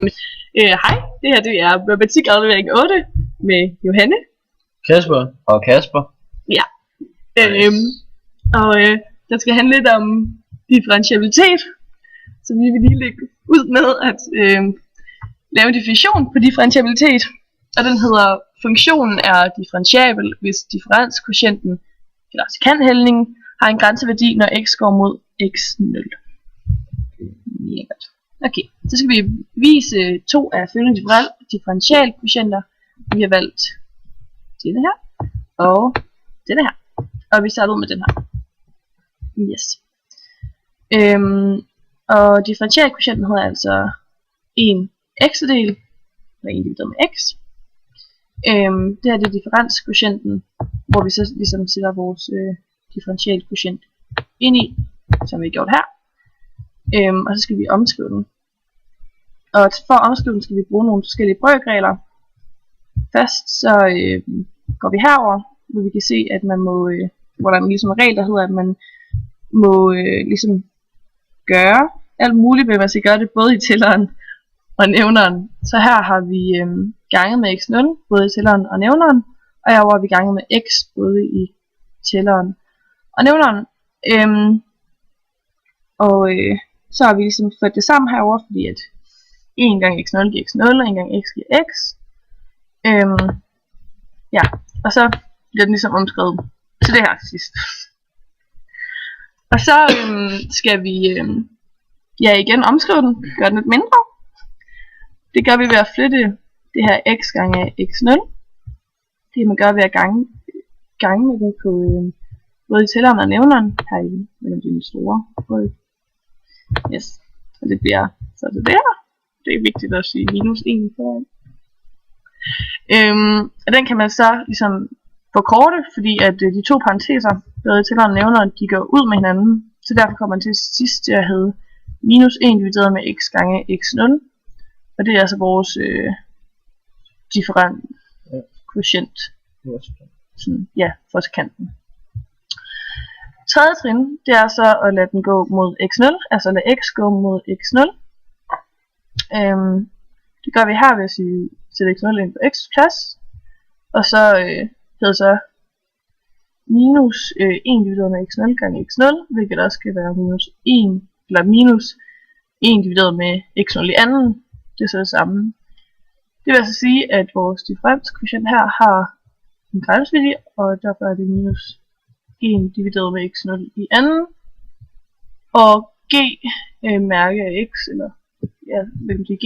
Hej, det her det er matematikaflevering 8 med Johanne. Kasper og Kasper. Ja. Der skal handle lidt om differentiabilitet. Så vi vil lige lægge ud med at lave en definition på differentiabilitet. Og den hedder, funktionen er differentiabel, hvis differenskvotienten eller sekanthelningen har en grænseværdi, når x går mod x0. Okay, så skal vi vise to af følgende differentialkvotienter. Vi har valgt det her og det her. Og vi starter ud med den her. Yes. Og differentialkvotienten hedder altså en x-del, eller en divideret med x. Det her det er differenskvotienten, hvor vi så ligesom sætter vores differentialkvotient ind i, som vi har gjort her. Og så skal vi omskrive den. Og for at omskrive den skal vi bruge nogle forskellige brøkregler. Først så går vi herover, hvor vi kan se, at man må, hvor der er ligesom en regel, der hedder, at man må ligesom gøre alt muligt, men man skal gøre det både i tælleren og nævneren. Så her har vi ganget med x0, både i tælleren og nævneren, og herover har vi ganget med x, både i tælleren og nævneren. Så har vi ligesom fået det sammen herover, fordi at 1 gang x0 giver x0, og 1 gang x giver x. Ja, og så bliver den ligesom omskrevet til det her til sidst. Og så skal vi igen omskrive den, gøre den lidt mindre. Det gør vi ved at flytte det her x gange x0. Det man gør ved at gange med det på både i tælleren og nævneren, her i mellem de store. Yes, og det bliver så det der. Det er vigtigt at sige minus 1 foran. Og den kan man så ligesom forkorte, fordi at de to parenteser, både tælleren og nævneren, de går ud med hinanden. Så derfor kommer man til sidst til at hedde minus 1 divideret med x gange x0. Og det er altså vores differenskvotient. Ja, for sekanten. Tredje trin, det er så at lade den gå mod x0, altså lade x gå mod x0. Det gør vi her ved at sætte x0 ind på x plads. Og så hedder så minus 1 divideret med x0 gange x0, hvilket også skal være minus 1, eller minus 1 divideret med x0 i anden. Det er så det samme. Det vil altså sige, at vores differenskvotient her har en grænseværdi, og derfor er det minus 1 divideret med x0 i anden. Og g mærke af x, eller ja, mellem g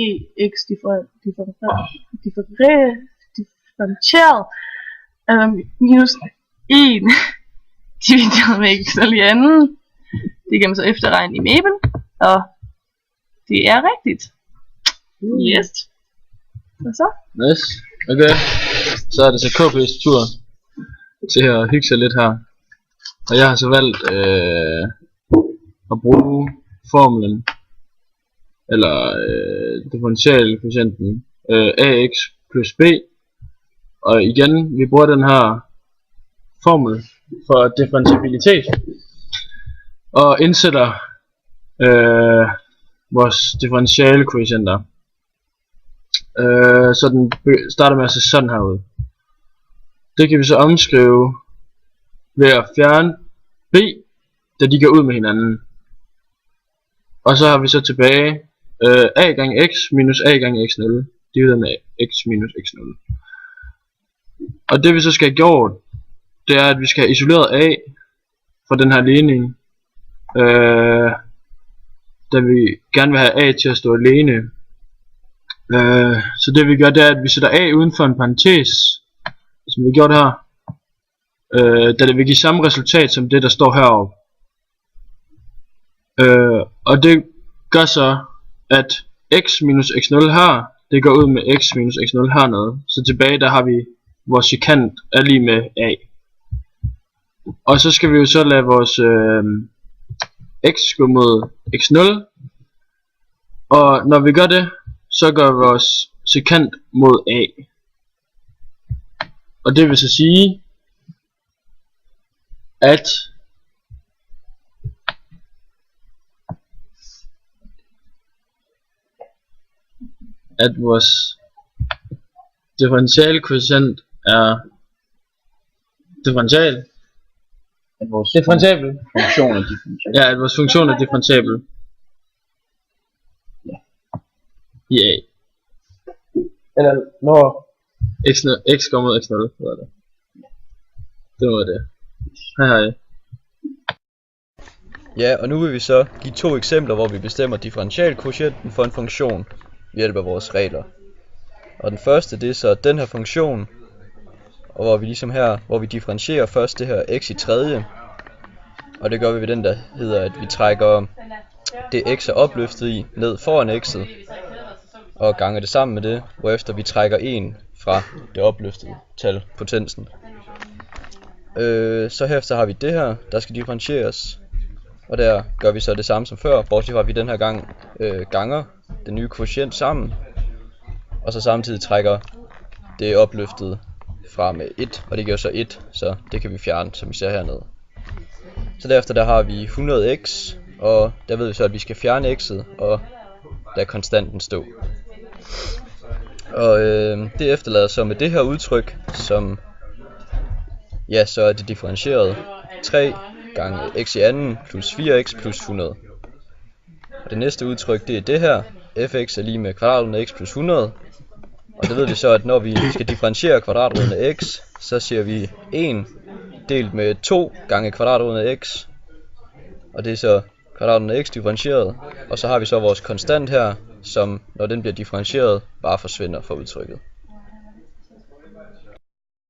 x differentieret, altså minus 1 divideret med x0 i anden. Det kan man så efterregne i Mabel, og det er rigtigt. Yes. Og så? Nice. Okay. Så er det så KP's tur til at hygge sig lidt her. Og jeg har så valgt at bruge formlen, eller differentialkvotienten ax plus b. Og igen, vi bruger den her formel for differentiabilitet og indsætter vores differentialkvotienter. Så den starter med at se sådan her ud. Det kan vi så omskrive ved at fjerne b, da de går ud med hinanden. Og så har vi så tilbage a gange x minus a gange x0 divideret med x minus x0. Og det vi så skal have gjort, det er at vi skal have isoleret a fra den her ligning, da vi gerne vil have a til at stå alene. Så det vi gør, det er at vi sætter a uden for en parentes, som vi har gjort her, da det vil give samme resultat som det der står heroppe. Og det gør så at x minus x0 her, det går ud med x minus x0 hernede. Så tilbage der har vi vores sekant er lige med a. Og så skal vi jo så lade vores x gå mod x0. Og når vi gør det, så går vores sekant mod a. Og det vil så sige at at vores differentialkvotient er differential. At vores Differentiabel. funktion er differentiabel. Ja, at vores funktion er differentiabel. Ja. Eller når x går mod x0, hvad er det? Det var det. Hej. Ja, og nu vil vi så give 2 eksempler, hvor vi bestemmer differentialkvotienten for en funktion ved hjælp af vores regler. Og den første, det er så den her funktion, og hvor vi ligesom her, hvor vi differentierer først det her x i tredje. Og det gør vi ved den, der hedder, at vi trækker det x er opløftet i ned foran x'et, og ganger det sammen med det, hvorefter vi trækker 1 fra det opløftede tal, potensen. Så herefter har vi det her, der skal differentieres, og der gør vi så det samme som før, bortset fra at vi den her gang ganger den nye kvotient sammen, og så samtidig trækker det opløftede fra med 1, og det giver så 1, så det kan vi fjerne, som vi ser hernede. Så derefter der har vi 100x, og der ved vi så, at vi skal fjerne x'et, og lade konstanten stå. Og det efterlader så med det her udtryk, som ja, så er det differentieret 3 gange x i anden plus 4x plus 100. Og det næste udtryk, det er det her. Fx er lige med kvadratroden af x plus 100. Og det ved vi så, at når vi skal differentiere kvadratroden af x, så siger vi 1 delt med 2 gange kvadratroden af x. Og det er så kvadratroden af x differentieret. Og så har vi så vores konstant her, som når den bliver differentieret, bare forsvinder fra udtrykket.